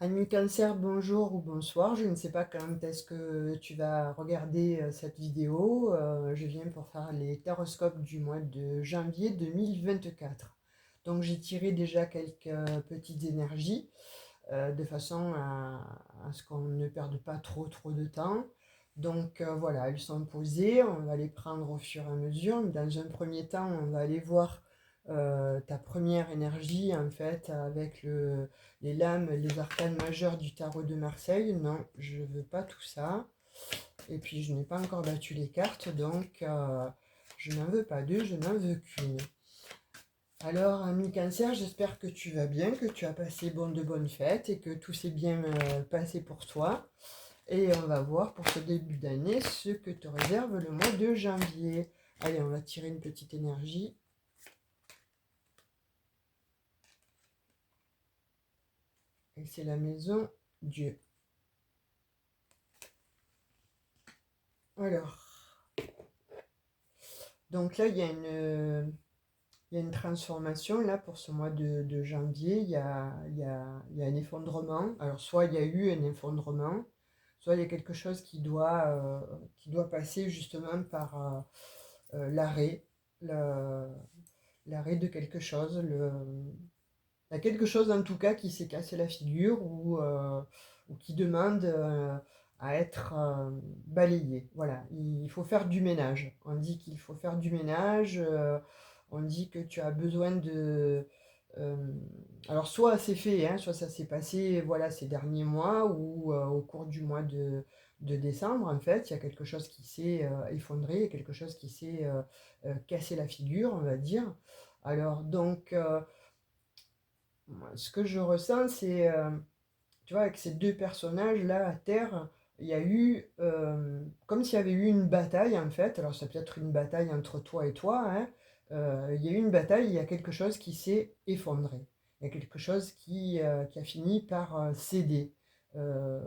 Ami Cancer, bonjour ou bonsoir. Je ne sais pas quand est-ce que tu vas regarder cette vidéo. Je viens pour faire les horoscopes du mois de janvier 2024. Donc j'ai tiré déjà quelques petites énergies de façon à ce qu'on ne perde pas trop de temps. Donc voilà, elles sont posées, on va les prendre au fur et à mesure. Dans un premier temps, on va aller voir ta première énergie en fait avec les lames, les arcanes majeures du tarot de Marseille. Non, je ne veux pas tout ça. Et puis je n'ai pas encore battu les cartes, donc je n'en veux pas deux, je n'en veux qu'une. Alors, ami Cancer, j'espère que tu vas bien, que tu as passé de bonnes fêtes et que tout s'est bien passé pour toi. Et on va voir pour ce début d'année ce que te réserve le mois de janvier. Allez, on va tirer une petite énergie. Et c'est la maison Dieu. Alors, donc là, il y a une transformation là pour ce mois de janvier. Il y a un effondrement. Alors, soit il y a eu un effondrement, soit il y a quelque chose qui doit passer justement par l'arrêt, le- l'arrêt de quelque chose. Il y a quelque chose en tout cas qui s'est cassé la figure ou qui demande à être balayé. Voilà, il faut faire du ménage. On dit qu'il faut faire du ménage. On dit que tu as besoin de... euh, alors soit c'est fait, hein, soit ça s'est passé voilà, ces derniers mois ou au cours du mois de décembre, en fait, il y a quelque chose qui s'est effondré, quelque chose qui s'est cassé la figure, on va dire. Alors donc, moi, ce que je ressens, c'est, tu vois, avec ces deux personnages-là à terre, il y a eu, comme s'il y avait eu une bataille, en fait. Alors, ça peut être une bataille entre toi et toi, hein. Il y a eu une bataille, il y a quelque chose qui s'est effondré. Il y a quelque chose qui a fini par céder. Euh,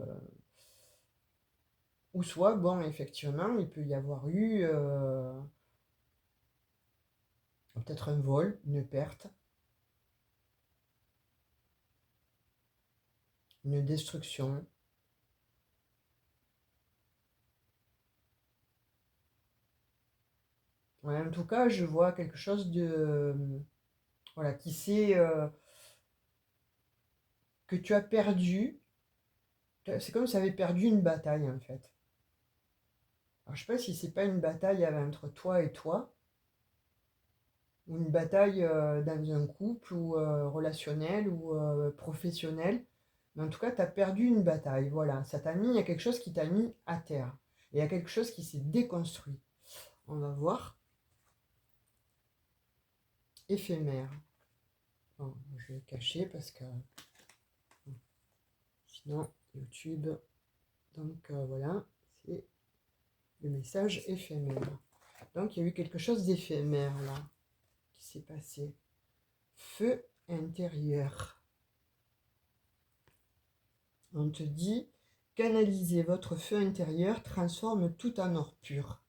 ou soit, bon, effectivement, il peut y avoir eu peut-être un vol, une perte, une destruction. Ouais, en tout cas, je vois quelque chose de, voilà, que tu as perdu. C'est comme si tu avais perdu une bataille en fait. Alors, je sais pas si c'est pas une bataille entre toi et toi, ou une bataille dans un couple, ou relationnel, ou professionnel. Mais en tout cas, tu as perdu une bataille. Voilà, ça t'a mis, il y a quelque chose qui t'a mis à terre. Et il y a quelque chose qui s'est déconstruit. On va voir. Éphémère. Bon, je vais cacher parce que sinon, YouTube. Donc voilà, c'est le message éphémère. Donc il y a eu quelque chose d'éphémère là qui s'est passé. Feu intérieur. On te dit, canaliser votre feu intérieur transforme tout en or pur.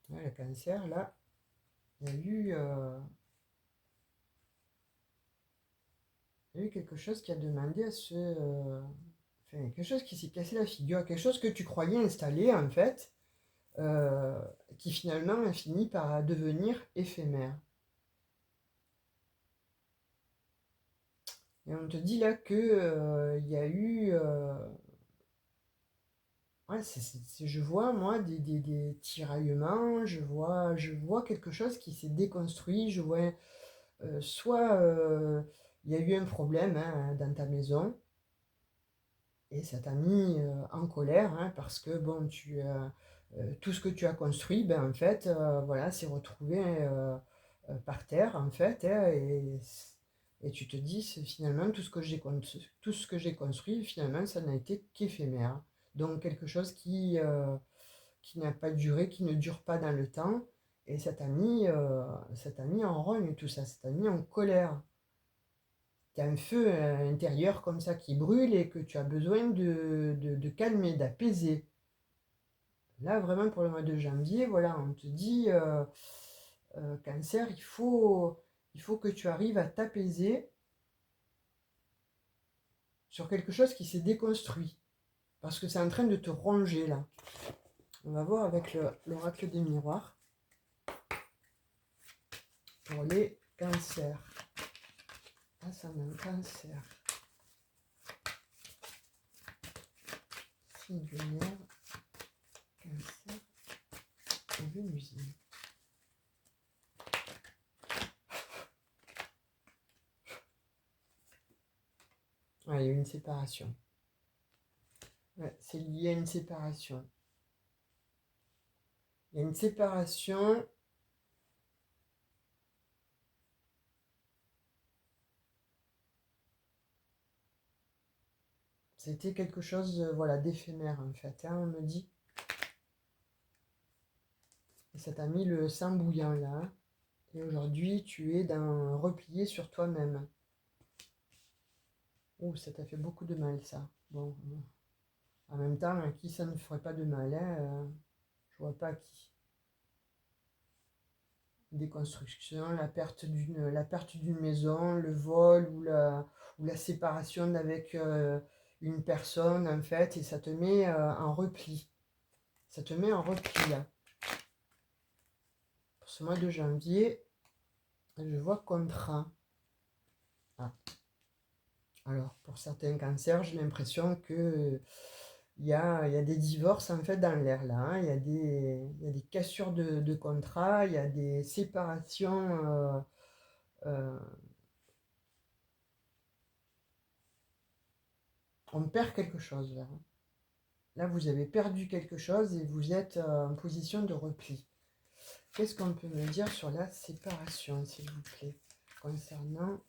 Ouais, le cancer, là, il y a eu quelque chose qui a demandé à se... enfin, quelque chose qui s'est cassé la figure, quelque chose que tu croyais installé en fait, euh, qui finalement a fini par devenir éphémère. Et on te dit là que il y a eu ouais, je vois moi des tiraillements, je vois quelque chose qui s'est déconstruit, je vois soit il y a eu un problème hein, dans ta maison et ça t'a mis en colère hein, parce que bon tout ce que tu as construit ben en fait voilà s'est retrouvé par terre en fait hein, et tu te dis finalement tout ce que j'ai construit finalement ça n'a été qu'éphémère. Donc quelque chose qui n'a pas duré, qui ne dure pas dans le temps. Et ça t'a mis en rogne tout ça, ça t'a mis en colère. Tu as un feu intérieur comme ça qui brûle et que tu as besoin de calmer, d'apaiser. Là, vraiment, pour le mois de janvier, voilà, on te dit, cancer, il faut que tu arrives à t'apaiser sur quelque chose qui s'est déconstruit. Parce que c'est en train de te ronger là. On va voir avec l'oracle des miroirs. Pour les cancers. Ascendant cancer. Signe lunaire. Cancer. Et Vénusine. Ah, il y a une séparation. Ouais, c'est lié à une séparation. Il y a une séparation. C'était quelque chose voilà, d'éphémère en fait, hein, on me dit. Et ça t'a mis le sang bouillant là. Et aujourd'hui, tu es d'un replié sur toi-même. Oh, ça t'a fait beaucoup de mal ça. Bon, en même temps, à qui ça ne ferait pas de mal, hein, je vois pas à qui. Déconstruction, la perte d'une maison, le vol ou la séparation d'avec une personne en fait, et ça te met en repli. Ça te met en repli là. Pour ce mois de janvier, je vois contrat. Ah. Alors, pour certains cancers, j'ai l'impression que il y a des divorces en fait dans l'air là, hein. Il y a des cassures de contrats, il y a des séparations. Euh, on perd quelque chose là. Là, vous avez perdu quelque chose et vous êtes en position de repli. Qu'est-ce qu'on peut me dire sur la séparation, s'il vous plaît, concernant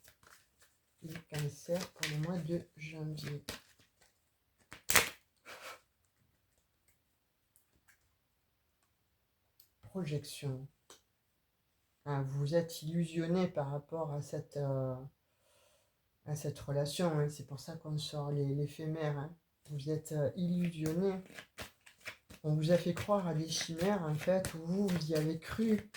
les cancers pour le mois de janvier? Projection. Ah, vous êtes illusionné par rapport à cette relation, hein. C'est pour ça qu'on sort l'éphémère, hein. Vous êtes illusionné. On vous a fait croire à des chimères, en fait, où vous y avez cru.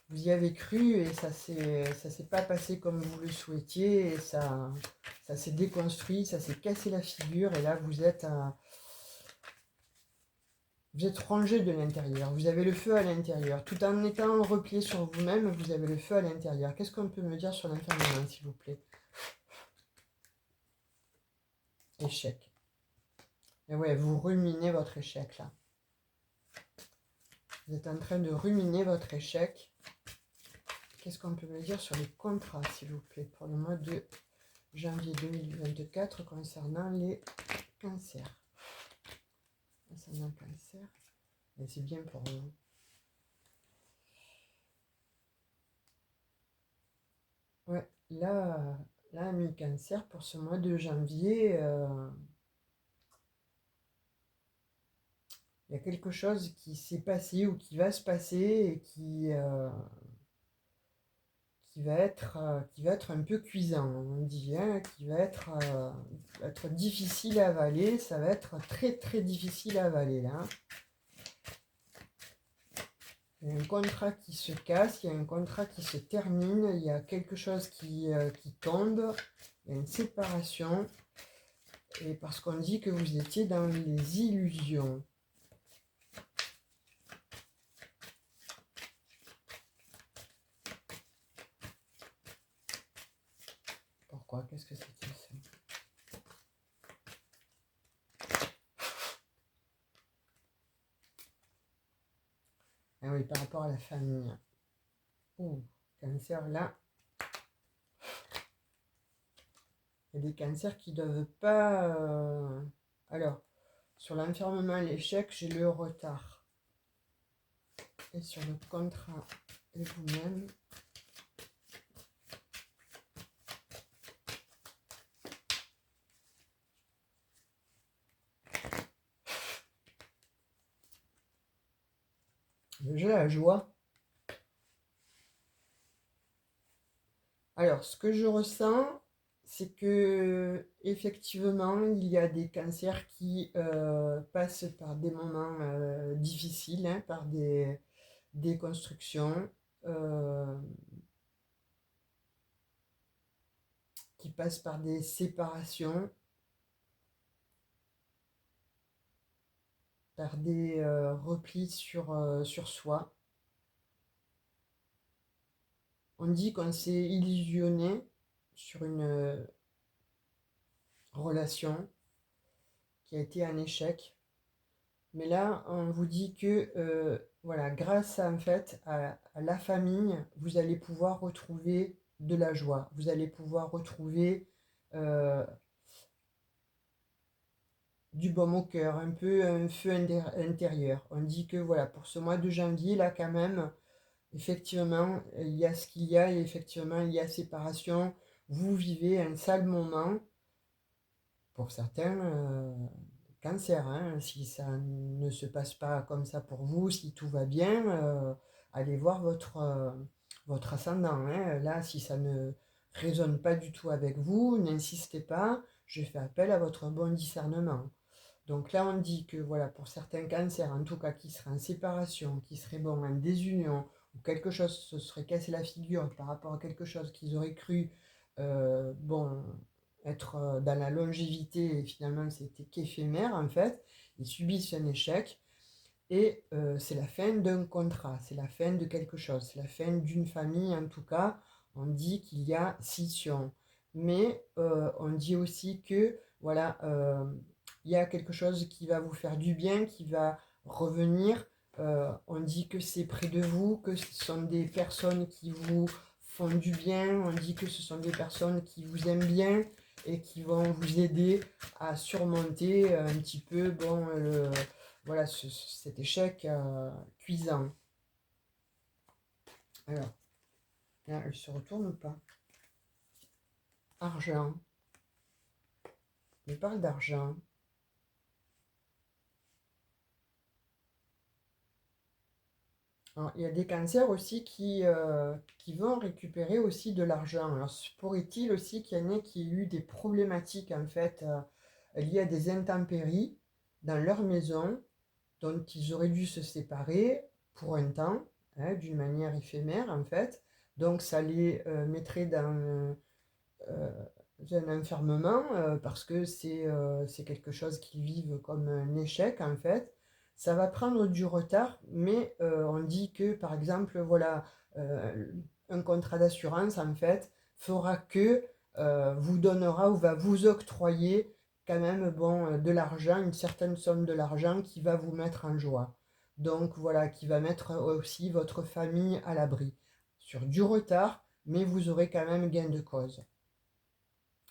Vous y avez cru et ça s'est pas passé comme vous le souhaitiez. Et ça s'est déconstruit, ça s'est cassé la figure. Et là, vous êtes rongé de l'intérieur. Vous avez le feu à l'intérieur. Tout en étant replié sur vous-même, vous avez le feu à l'intérieur. Qu'est-ce qu'on peut me dire sur l'enfermement, s'il vous plaît? Échec. Et ouais, vous ruminez votre échec là. Vous êtes en train de ruminer votre échec. Qu'est-ce qu'on peut me dire sur les contrats, s'il vous plaît, pour le mois de janvier 2024 concernant les cancers? Ascendant cancer. Et c'est bien pour vous. Ouais, là, mi-cancer, pour ce mois de janvier, il y a quelque chose qui s'est passé ou qui va se passer et qui va être un peu cuisant, on dit, hein, qui va être difficile à avaler. Ça va être très très difficile à avaler là. Il y a un contrat qui se casse, il y a un contrat qui se termine, il y a quelque chose qui tombe, il y a une séparation, et parce qu'on dit que vous étiez dans les illusions. Pourquoi? Qu'est-ce que c'est-il ça? Ah oui, par rapport à la famille. Oh, cancer là. Il y a des cancers qui ne doivent pas... Alors, sur l'enfermement et l'échec, j'ai le retard. Et sur le contrat et vous-même... J'ai la joie. Alors, ce que je ressens, c'est que effectivement, il y a des cancers qui passent par des moments difficiles, hein, par des déconstructions, qui passent par des séparations. par des replis sur soi. On dit qu'on s'est illusionné sur une relation qui a été un échec. Mais là, on vous dit que voilà, grâce en fait à la famille, vous allez pouvoir retrouver de la joie. Vous allez pouvoir retrouver euh, du baume au cœur, un peu un feu intérieur. On dit que voilà, pour ce mois de janvier, là quand même, effectivement, il y a ce qu'il y a et effectivement, il y a séparation. Vous vivez un sale moment. Pour certains, cancer, hein. Si ça ne se passe pas comme ça pour vous, si tout va bien, allez voir votre ascendant, hein. Là, si ça ne résonne pas du tout avec vous, n'insistez pas, je fais appel à votre bon discernement. Donc là, on dit que voilà, pour certains cancers, en tout cas qui seraient en séparation, qui seraient bon, en désunion, ou quelque chose se serait cassé la figure par rapport à quelque chose qu'ils auraient cru bon, être dans la longévité, et finalement c'était qu'éphémère en fait, ils subissent un échec, et c'est la fin d'un contrat, c'est la fin de quelque chose, c'est la fin d'une famille en tout cas, on dit qu'il y a scission. Mais on dit aussi que voilà, il y a quelque chose qui va vous faire du bien, qui va revenir. On dit que c'est près de vous, que ce sont des personnes qui vous font du bien, on dit que ce sont des personnes qui vous aiment bien et qui vont vous aider à surmonter un petit peu bon, voilà, cet échec cuisant. Alors, là, elle se retourne ou pas? Argent. Il parle d'argent. Alors, il y a des cancers aussi qui vont récupérer aussi de l'argent. Alors, pourrait-il aussi qu'il y en ait qui aient eu des problématiques, en fait, liées à des intempéries dans leur maison, dont ils auraient dû se séparer pour un temps, hein, d'une manière éphémère, en fait. Donc, ça les mettrait dans un enfermement parce que c'est quelque chose qu'ils vivent comme un échec en fait. Ça va prendre du retard, mais on dit que par exemple, voilà, un contrat d'assurance en fait fera que vous donnera ou va vous octroyer quand même bon, de l'argent, une certaine somme de l'argent qui va vous mettre en joie. Donc voilà, qui va mettre aussi votre famille à l'abri. Sur du retard, mais vous aurez quand même gain de cause.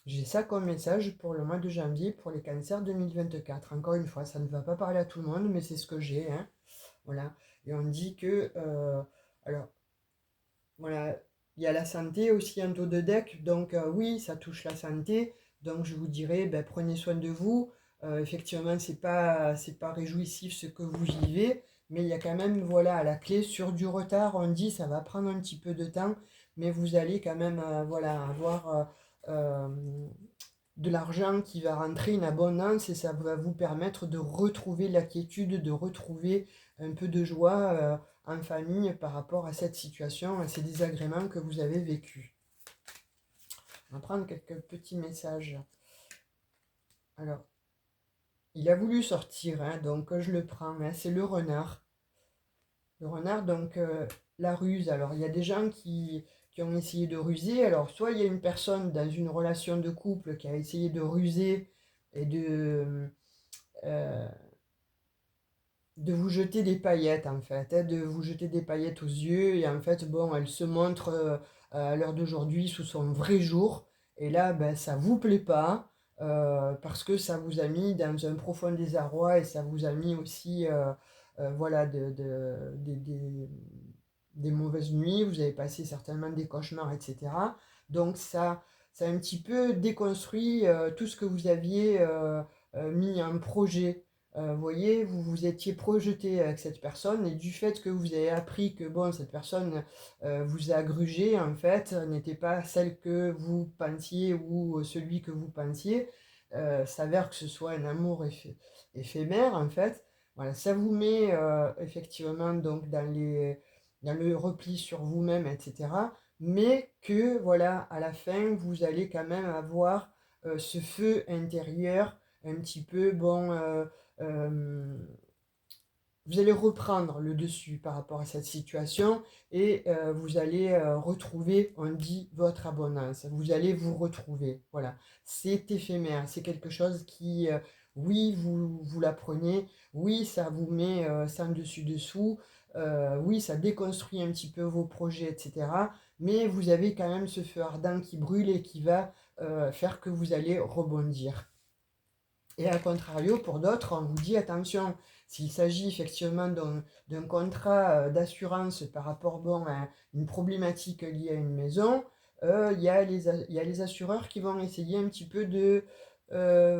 J'ai ça comme message pour le mois de janvier pour les cancers 2024. Encore une fois, ça ne va pas parler à tout le monde, mais c'est ce que j'ai, hein. Voilà. Et on dit que, alors, voilà, il y a la santé aussi en taux de deck, donc oui, ça touche la santé. Donc je vous dirais, ben, prenez soin de vous. Effectivement, c'est pas réjouissif ce que vous vivez, mais il y a quand même, voilà, à la clé sur du retard. On dit, ça va prendre un petit peu de temps, mais vous allez quand même, voilà, avoir euh, de l'argent qui va rentrer, une abondance, et ça va vous permettre de retrouver la quiétude, de retrouver un peu de joie en famille par rapport à cette situation, à ces désagréments que vous avez vécus. On va prendre quelques petits messages. Alors, il a voulu sortir, hein, donc je le prends, hein, c'est le renard. Le renard, donc la ruse. Alors, il y a des gens qui ont essayé de ruser. Alors, soit il y a une personne dans une relation de couple qui a essayé de ruser et euh, de vous jeter des paillettes, en fait, hein, de vous jeter des paillettes aux yeux. Et en fait, bon, elle se montre à l'heure d'aujourd'hui sous son vrai jour. Et là, ben, ça vous plaît pas. Parce que ça vous a mis dans un profond désarroi et ça vous a mis aussi voilà, des mauvaises nuits, vous avez passé certainement des cauchemars, etc. Donc ça a un petit peu déconstruit tout ce que vous aviez mis en projet. Vous voyez, vous vous étiez projeté avec cette personne et du fait que vous avez appris que bon, cette personne vous a grugé, en fait, n'était pas celle que vous pensiez ou celui que vous pensiez, s'avère que ce soit un amour éphémère, en fait. Voilà, ça vous met effectivement donc dans le repli sur vous-même, etc. Mais que voilà, à la fin, vous allez quand même avoir ce feu intérieur un petit peu bon. Euh, vous allez reprendre le dessus par rapport à cette situation et vous allez retrouver, on dit, votre abondance. Vous allez vous retrouver. Voilà. C'est éphémère. C'est quelque chose qui, oui, vous l'apprenez. Oui, ça vous met ça en dessus-dessous. Oui, ça déconstruit un petit peu vos projets, etc. Mais vous avez quand même ce feu ardent qui brûle et qui va faire que vous allez rebondir. Et à contrario, pour d'autres, on vous dit attention, s'il s'agit effectivement d'un contrat d'assurance par rapport bon, à une problématique liée à une maison, il y a les assureurs qui vont essayer un petit peu de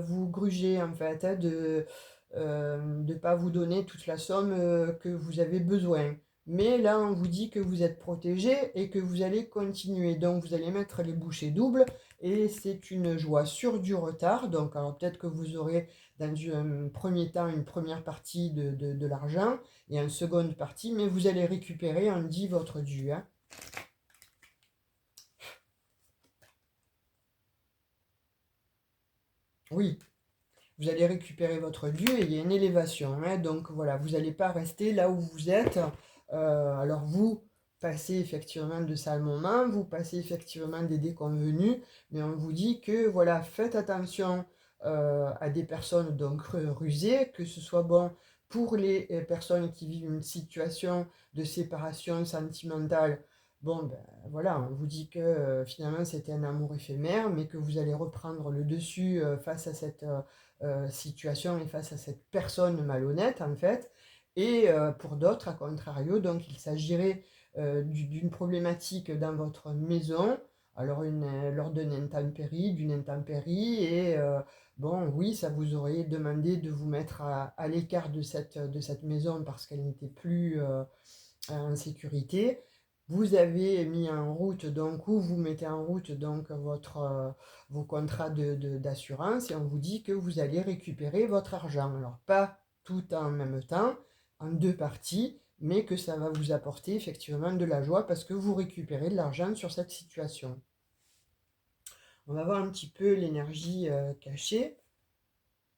vous gruger en fait, hein, de ne pas vous donner toute la somme que vous avez besoin. Mais là, on vous dit que vous êtes protégé et que vous allez continuer. Donc, vous allez mettre les bouchées doubles et c'est une joie sur du retard. Donc, alors peut-être que vous aurez dans un premier temps une première partie de l'argent et une seconde partie, mais vous allez récupérer, on dit, votre dû. Hein. Oui, vous allez récupérer votre dû et il y a une élévation. Hein. Donc voilà, vous n'allez pas rester là où vous êtes. Alors vous passez effectivement de sales moments, vous passez effectivement des déconvenus, mais on vous dit que voilà, faites attention à des personnes donc rusées, que ce soit bon pour les personnes qui vivent une situation de séparation sentimentale. Bon, ben voilà, on vous dit que finalement c'était un amour éphémère, mais que vous allez reprendre le dessus face à cette situation et face à cette personne malhonnête en fait. Et pour d'autres, à contrario, donc il s'agirait d'une problématique dans votre maison, alors lors d'une intempérie, et bon, oui, ça vous aurait demandé de vous mettre à l'écart de cette maison parce qu'elle n'était plus en sécurité. Vous avez mis en route, donc, ou vous mettez en route donc vos contrats d'assurance et on vous dit que vous allez récupérer votre argent. Alors, pas tout en même temps, en deux parties, mais que ça va vous apporter effectivement de la joie parce que vous récupérez de l'argent sur cette situation. On va voir un petit peu l'énergie cachée.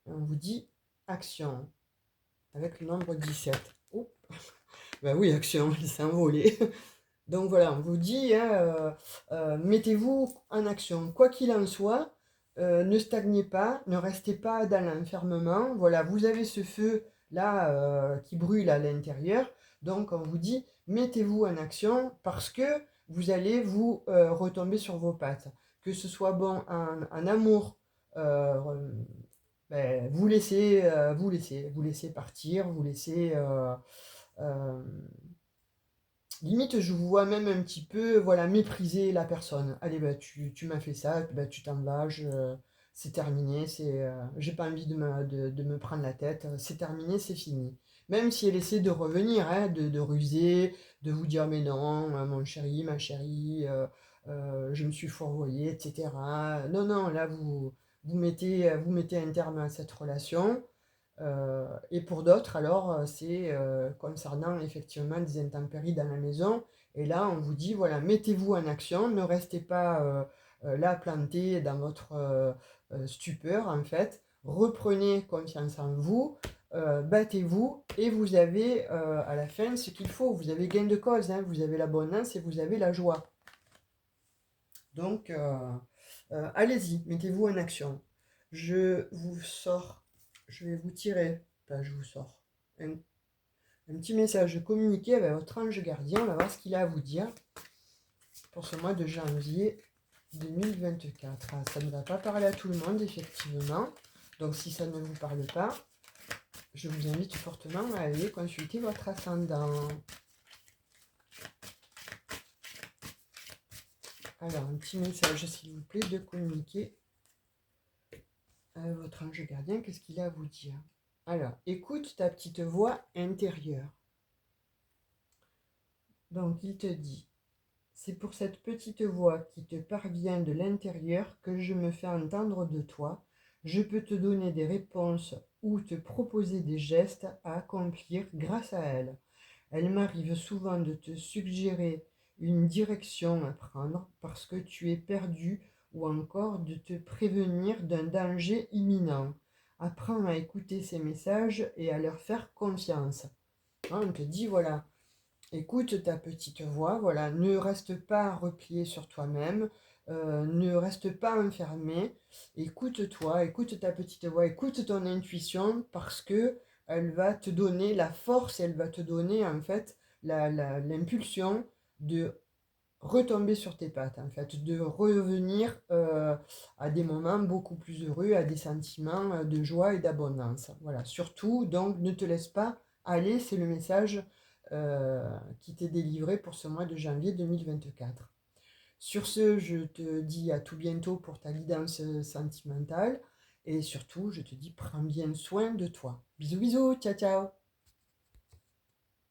On vous dit action avec le nombre 17. Oh, ben oui, action, il s'est envolé. Donc voilà, on vous dit, hein, mettez-vous en action. Quoi qu'il en soit, ne stagnez pas, ne restez pas dans l'enfermement. Voilà, vous avez ce feu là qui brûle à l'intérieur. Donc on vous dit, mettez-vous en action parce que vous allez vous retomber sur vos pattes. Que ce soit bon en amour, euh, ben, vous laissez partir, vous laissez... euh, limite, je vous vois même un petit peu, voilà, mépriser la personne. Allez, bah, tu m'as fait ça, bah, tu t'en vas, c'est terminé, j'ai pas envie de me prendre la tête, c'est terminé, c'est fini. Même si elle essaie de revenir, hein, de ruser, de vous dire, mais non, mon chéri, ma chérie, je me suis fourvoyé, etc. Non, non, là, vous mettez un terme à cette relation. Et pour d'autres, alors, c'est concernant effectivement des intempéries dans la maison. Et là, on vous dit, voilà, mettez-vous en action, ne restez pas là planté dans votre stupeur, en fait. Reprenez confiance en vous, battez-vous, et vous avez à la fin ce qu'il faut. Vous avez gain de cause, hein, vous avez l'abondance et vous avez la joie. Donc, allez-y, mettez-vous en action. Je vous sors, je vais vous tirer, enfin, je vous sors un, un petit message communiqué avec votre ange gardien. On va voir ce qu'il a à vous dire pour ce mois de janvier 2024. Ah, ça ne va pas parler à tout le monde, effectivement. Donc, si ça ne vous parle pas, je vous invite fortement à aller consulter votre ascendant. Alors, un petit message, s'il vous plaît, de communiquer à votre ange gardien. Qu'est-ce qu'il a à vous dire? Alors, écoute ta petite voix intérieure. Donc, il te dit, c'est pour cette petite voix qui te parvient de l'intérieur que je me fais entendre de toi. Je peux te donner des réponses ou te proposer des gestes à accomplir grâce à elle. Elle m'arrive souvent de te suggérer une direction à prendre parce que tu es perdu ou encore de te prévenir d'un danger imminent. Apprends à écouter ces messages et à leur faire confiance. Hein, on te dit, voilà, écoute ta petite voix, voilà, ne reste pas replié sur toi-même, ne reste pas enfermé, écoute-toi, écoute ta petite voix, écoute ton intuition parce que elle va te donner la force, elle va te donner en fait l'impulsion de retomber sur tes pattes, en fait, de revenir à des moments beaucoup plus heureux, à des sentiments de joie et d'abondance. Voilà, surtout, donc, ne te laisse pas aller, c'est le message qui t'est délivré pour ce mois de janvier 2024. Sur ce, je te dis à tout bientôt pour ta guidance sentimentale et surtout, je te dis prends bien soin de toi. Bisous bisous, ciao ciao.